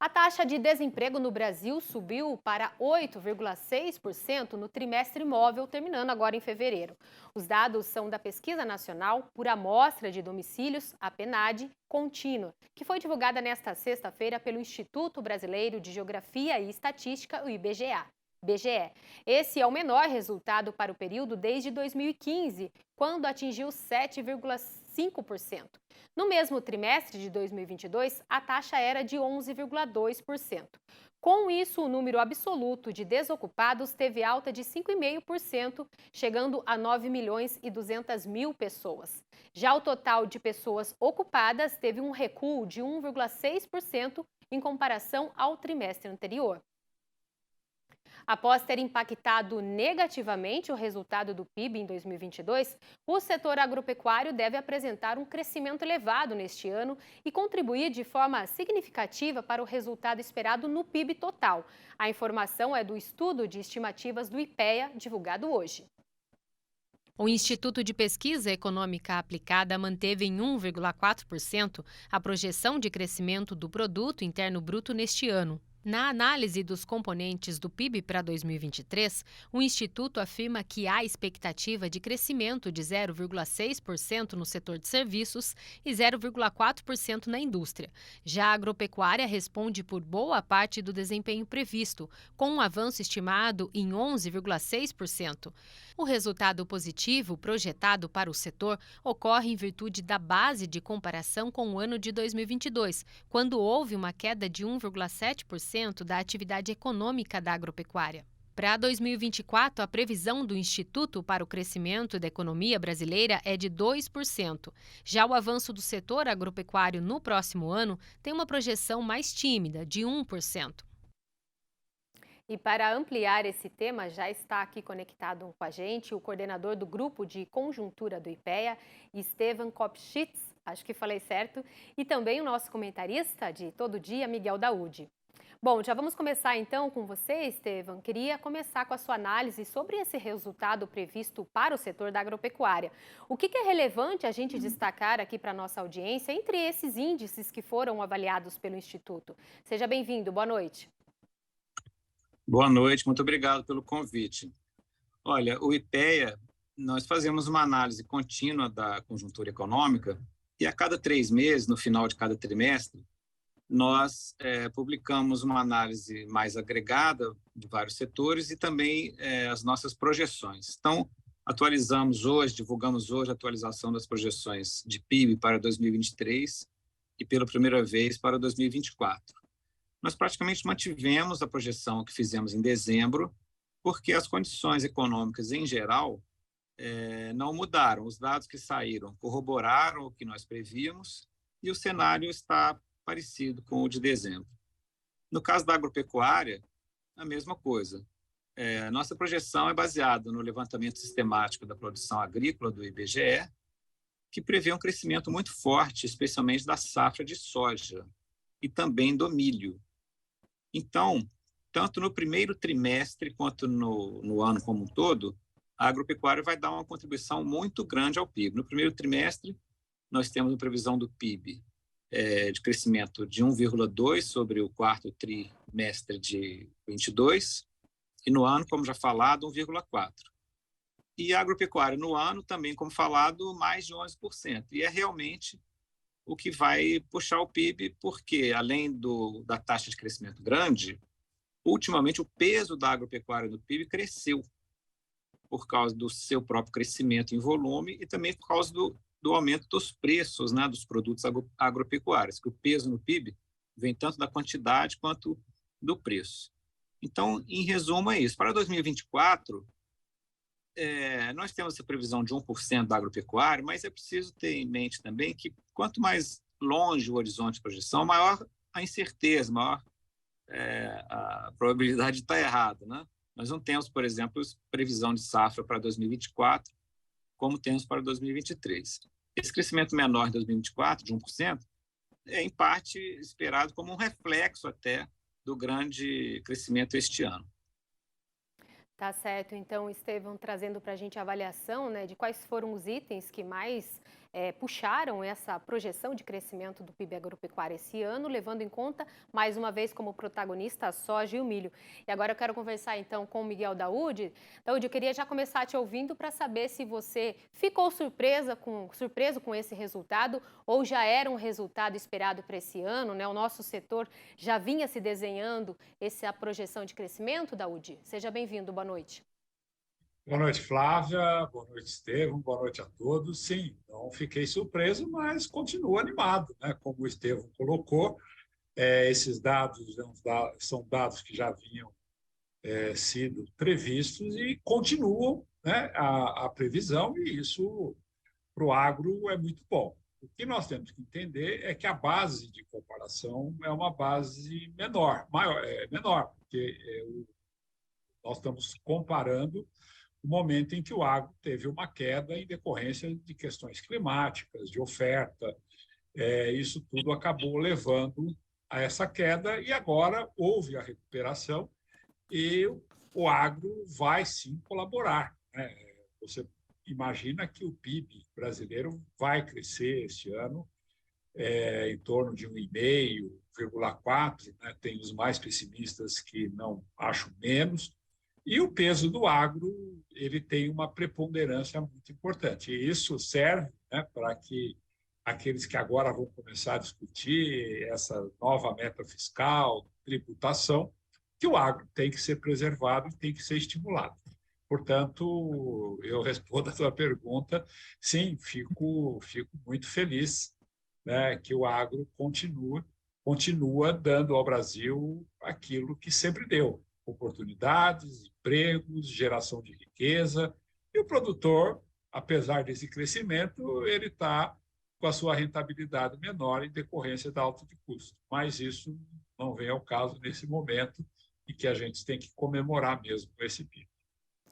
A taxa de desemprego no Brasil subiu para 8,6% no trimestre móvel, terminando agora em fevereiro. Os dados são da Pesquisa Nacional por Amostra de Domicílios, a PNAD, contínua, que foi divulgada nesta sexta-feira pelo Instituto Brasileiro de Geografia e Estatística, o IBGE. BGE. Esse é o menor resultado para o período desde 2015, quando atingiu 7,5%. No mesmo trimestre de 2022, a taxa era de 11,2%. Com isso, o número absoluto de desocupados teve alta de 5,5%, chegando a 9 milhões e 200 mil pessoas. Já o total de pessoas ocupadas teve um recuo de 1,6% em comparação ao trimestre anterior. Após ter impactado negativamente o resultado do PIB em 2022, o setor agropecuário deve apresentar um crescimento elevado neste ano e contribuir de forma significativa para o resultado esperado no PIB total. A informação é do estudo de estimativas do IPEA, divulgado hoje. O Instituto de Pesquisa Econômica Aplicada manteve em 1,4% a projeção de crescimento do Produto Interno Bruto neste ano. Na análise dos componentes do PIB para 2023, o Instituto afirma que há expectativa de crescimento de 0,6% no setor de serviços e 0,4% na indústria. Já a agropecuária responde por boa parte do desempenho previsto, com um avanço estimado em 11,6%. O resultado positivo projetado para o setor ocorre em virtude da base de comparação com o ano de 2022, quando houve uma queda de 1,7% da atividade econômica da agropecuária. Para 2024, a previsão do Instituto para o Crescimento da Economia Brasileira é de 2%. Já o avanço do setor agropecuário no próximo ano tem uma projeção mais tímida, de 1%. E para ampliar esse tema, já está aqui conectado com a gente o coordenador do Grupo de Conjuntura do IPEA, Estevan Kopschitz, acho que falei certo, e também o nosso comentarista de todo dia, Miguel Daúde. Bom, já vamos começar então com você, Estevan. Queria começar com a sua análise sobre esse resultado previsto para o setor da agropecuária. O que é relevante a gente destacar aqui para a nossa audiência entre esses índices que foram avaliados pelo Instituto? Seja bem-vindo, boa noite. Boa noite, muito obrigado pelo convite. Olha, o IPEA, nós fazemos uma análise contínua da conjuntura econômica e a cada 3 meses, no final de cada trimestre, nós publicamos uma análise mais agregada de vários setores e também as nossas projeções. Então, atualizamos hoje, divulgamos hoje a atualização das projeções de PIB para 2023 e pela primeira vez para 2024. Nós praticamente mantivemos a projeção que fizemos em dezembro, porque as condições econômicas em geral não mudaram. Os dados que saíram corroboraram o que nós prevíamos e o cenário está parecido com o de dezembro. No caso da agropecuária, a mesma coisa. Nossa projeção é baseada no levantamento sistemático da produção agrícola do IBGE, que prevê um crescimento muito forte, especialmente da safra de soja e também do milho. Então, tanto no primeiro trimestre quanto no ano como um todo, a agropecuária vai dar uma contribuição muito grande ao PIB. No primeiro trimestre, nós temos uma previsão do PIB de crescimento de 1,2% sobre o quarto trimestre de 22, e no ano, como já falado, 1,4%. E a agropecuária no ano, também como falado, mais de 11%. E é realmente o que vai puxar o PIB, porque além da taxa de crescimento grande, ultimamente o peso da agropecuária no PIB cresceu por causa do seu próprio crescimento em volume e também por causa do aumento dos preços, né, dos produtos agropecuários, que o peso no PIB vem tanto da quantidade quanto do preço. Então, em resumo, é isso. Para 2024, nós temos essa previsão de 1% da agropecuária, mas é preciso ter em mente também que quanto mais longe o horizonte de projeção, maior a incerteza, maior a probabilidade de estar errado, né? Nós não temos, por exemplo, previsão de safra para 2024, como temos para 2023. Esse crescimento menor em 2024, de 1%, é em parte esperado como um reflexo até do grande crescimento este ano. Tá certo. Então, Estevão, trazendo para a gente a avaliação, né, de quais foram os itens que mais puxaram essa projeção de crescimento do PIB agropecuário esse ano, levando em conta, mais uma vez, como protagonista, a soja e o milho. E agora eu quero conversar, então, com o Miguel Daúde. Daúde, eu queria já começar te ouvindo para saber se você ficou surpreso com esse resultado ou já era um resultado esperado para esse ano, né? O nosso setor já vinha se desenhando essa projeção de crescimento, Daúde? Seja bem-vindo, boa noite. Boa noite, Flávia. Boa noite, Estevão. Boa noite a todos. Sim, não fiquei surpreso, mas continuo animado, né? Como o Estevão colocou, esses dados são dados que já haviam sido previstos e continuam, né, a previsão, e isso para o agro é muito bom. O que nós temos que entender é que a base de comparação é uma base menor, porque nós estamos comparando o momento em que o agro teve uma queda em decorrência de questões climáticas, de oferta. Isso tudo acabou levando a essa queda e agora houve a recuperação e o agro vai sim colaborar, né? Você imagina que o PIB brasileiro vai crescer este ano em torno de 1,5, 4, né? Tem os mais pessimistas que não acham menos. E o peso do agro, ele tem uma preponderância muito importante. E isso serve, né, para que aqueles que agora vão começar a discutir essa nova meta fiscal, tributação, que o agro tem que ser preservado e tem que ser estimulado. Portanto, eu respondo a sua pergunta, sim, fico muito feliz, né, que o agro continua dando ao Brasil aquilo que sempre deu: oportunidades, empregos, geração de riqueza. E o produtor, apesar desse crescimento, ele está com a sua rentabilidade menor em decorrência da alta de custo. Mas isso não vem ao caso nesse momento e que a gente tem que comemorar mesmo esse PIB.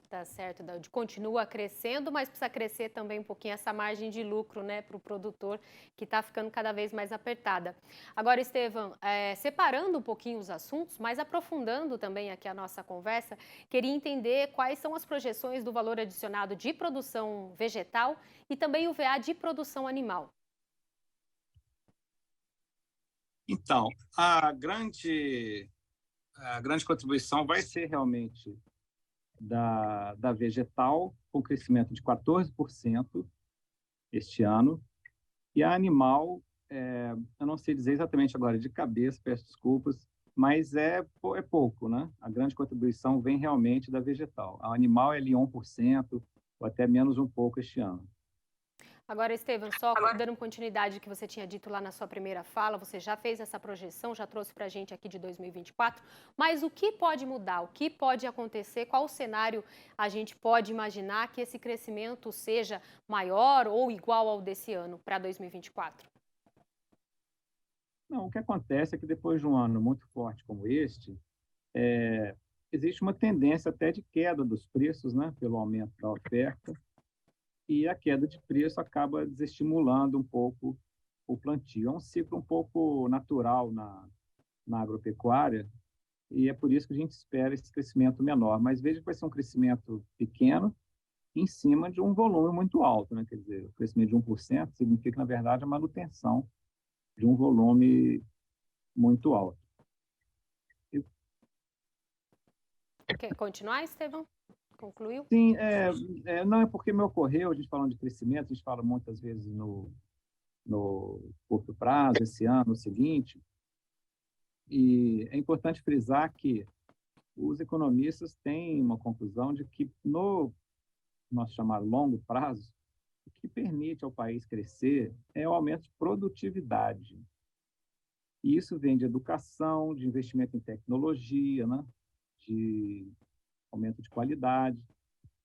Tá certo, Daúde. Continua crescendo, mas precisa crescer também um pouquinho essa margem de lucro, né, para o produtor, que está ficando cada vez mais apertada. Agora, Estevão, separando um pouquinho os assuntos, mas aprofundando também aqui a nossa conversa, queria entender quais são as projeções do valor adicionado de produção vegetal e também o VA de produção animal. Então, a grande contribuição vai ser realmente da vegetal, com crescimento de 14% este ano, e a animal, eu não sei dizer exatamente agora de cabeça, peço desculpas, mas é pouco, né? A grande contribuição vem realmente da vegetal. A animal é ali 1%, ou até menos um pouco este ano. Agora, Estevão, só dando continuidade que você tinha dito lá na sua primeira fala, você já fez essa projeção, já trouxe para a gente aqui de 2024, mas o que pode mudar, o que pode acontecer, qual cenário a gente pode imaginar que esse crescimento seja maior ou igual ao desse ano para 2024? Não, o que acontece é que depois de um ano muito forte como este, existe uma tendência até de queda dos preços, né, pelo aumento da oferta, e a queda de preço acaba desestimulando um pouco o plantio. É um ciclo um pouco natural na agropecuária, e é por isso que a gente espera esse crescimento menor. Mas veja que vai ser um crescimento pequeno em cima de um volume muito alto, né? Quer dizer, o crescimento de 1% significa, na verdade, a manutenção de um volume muito alto. Quer continuar, Estevão? Concluiu? Sim, não é porque me ocorreu, a gente falando de crescimento, a gente fala muitas vezes no curto prazo, esse ano, o seguinte, e é importante frisar que os economistas têm uma conclusão de que no nosso chamado longo prazo, o que permite ao país crescer é o aumento de produtividade. E isso vem de educação, de investimento em tecnologia, né? De aumento de qualidade.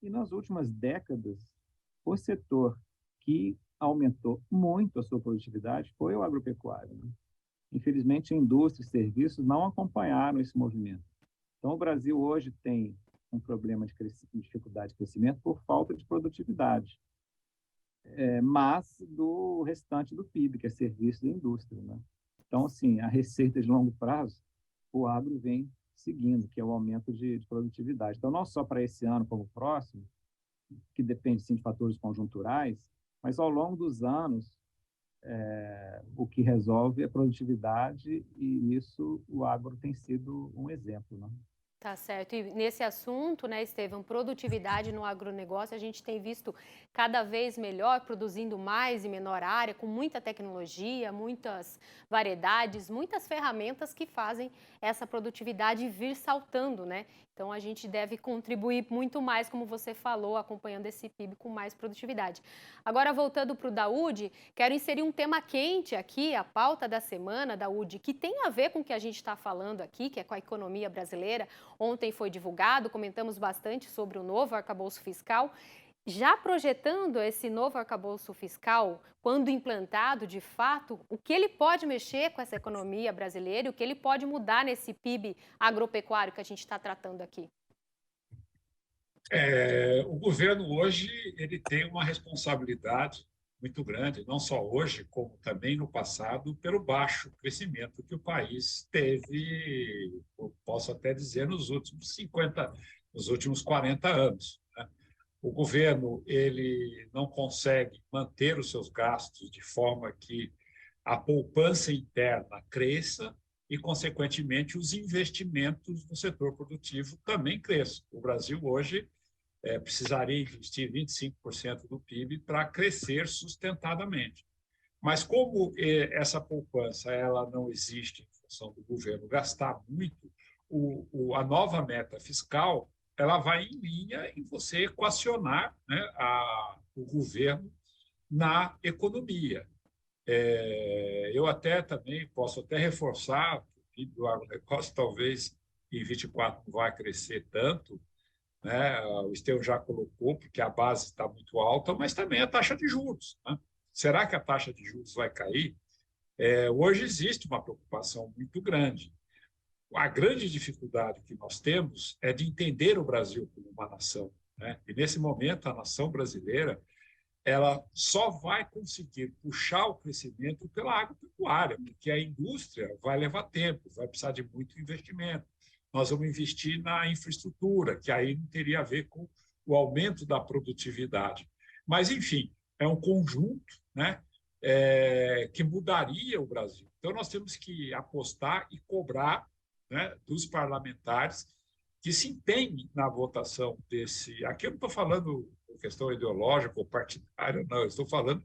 E nas últimas décadas, o setor que aumentou muito a sua produtividade foi o agropecuário, né? Infelizmente, a indústria e serviços não acompanharam esse movimento. Então, o Brasil hoje tem um problema de dificuldade de crescimento por falta de produtividade, mas do restante do PIB, que é serviço e indústria, né? Então, assim, a receita de longo prazo, o agro vem seguindo, que é o aumento de produtividade. Então, não só para esse ano como o próximo, que depende, sim, de fatores conjunturais, mas ao longo dos anos, o que resolve é produtividade, e isso o agro tem sido um exemplo, né? Tá certo. E nesse assunto, né, Estevão, produtividade no agronegócio, a gente tem visto cada vez melhor, produzindo mais em menor área, com muita tecnologia, muitas variedades, muitas ferramentas que fazem essa produtividade vir saltando, né? Então a gente deve contribuir muito mais, como você falou, acompanhando esse PIB com mais produtividade. Agora, voltando para o Daúde, quero inserir um tema quente aqui, a pauta da semana, Daúde, que tem a ver com o que a gente está falando aqui, que é com a economia brasileira. Ontem foi divulgado, comentamos bastante sobre o novo arcabouço fiscal. Já projetando esse novo arcabouço fiscal, quando implantado de fato, o que ele pode mexer com essa economia brasileira e o que ele pode mudar nesse PIB agropecuário que a gente está tratando aqui? O governo hoje ele tem uma responsabilidade muito grande, não só hoje, como também no passado, pelo baixo crescimento que o país teve, eu posso até dizer, nos últimos 40 anos. Né? O governo ele não consegue manter os seus gastos de forma que a poupança interna cresça e, consequentemente, os investimentos no setor produtivo também cresçam. O Brasil hoje precisaria investir 25% do PIB para crescer sustentadamente. Mas como essa poupança ela não existe em função do governo gastar muito, a nova meta fiscal ela vai em linha em você equacionar, né, o governo na economia. Eu até também posso até reforçar que o PIB do agronegócio talvez em 24 não vai crescer tanto, né? O Estevão já colocou, porque a base está muito alta, mas também a taxa de juros. Né? Será que a taxa de juros vai cair? Hoje existe uma preocupação muito grande. A grande dificuldade que nós temos é de entender o Brasil como uma nação. Né? E, nesse momento, a nação brasileira ela só vai conseguir puxar o crescimento pela agropecuária, porque a indústria vai levar tempo, vai precisar de muito investimento. Nós vamos investir na infraestrutura, que aí não teria a ver com o aumento da produtividade. Mas, enfim, é um conjunto, né, que mudaria o Brasil. Então, nós temos que apostar e cobrar, né, dos parlamentares que se empenhem na votação desse... Aqui eu não estou falando por questão ideológica ou partidária, não, eu estou falando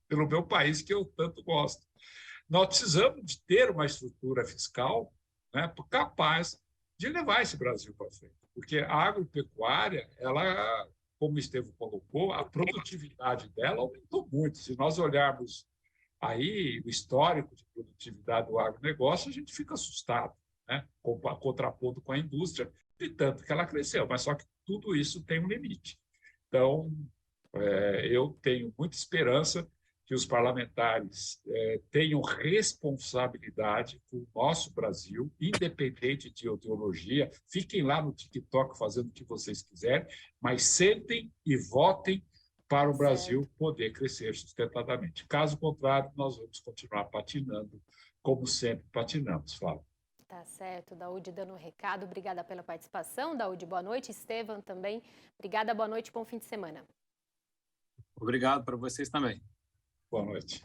pelo meu país, que eu tanto gosto. Nós precisamos de ter uma estrutura fiscal, né, capaz de levar esse Brasil para frente. Porque a agropecuária, ela, como o Estevão colocou, a produtividade dela aumentou muito. Se nós olharmos aí o histórico de produtividade do agronegócio, a gente fica assustado, né? Contrapondo com a indústria, de tanto que ela cresceu. Mas só que tudo isso tem um limite. Então, eu tenho muita esperança que os parlamentares tenham responsabilidade com o nosso Brasil, independente de ideologia. Fiquem lá no TikTok fazendo o que vocês quiserem, mas sentem e votem para o Brasil poder crescer sustentadamente. Caso contrário, nós vamos continuar patinando, como sempre patinamos, Flávio. Tá certo, Daúde dando um recado. Obrigada pela participação, Daúde. Boa noite. Estevão também. Obrigada, boa noite, bom fim de semana. Obrigado para vocês também. Boa noite.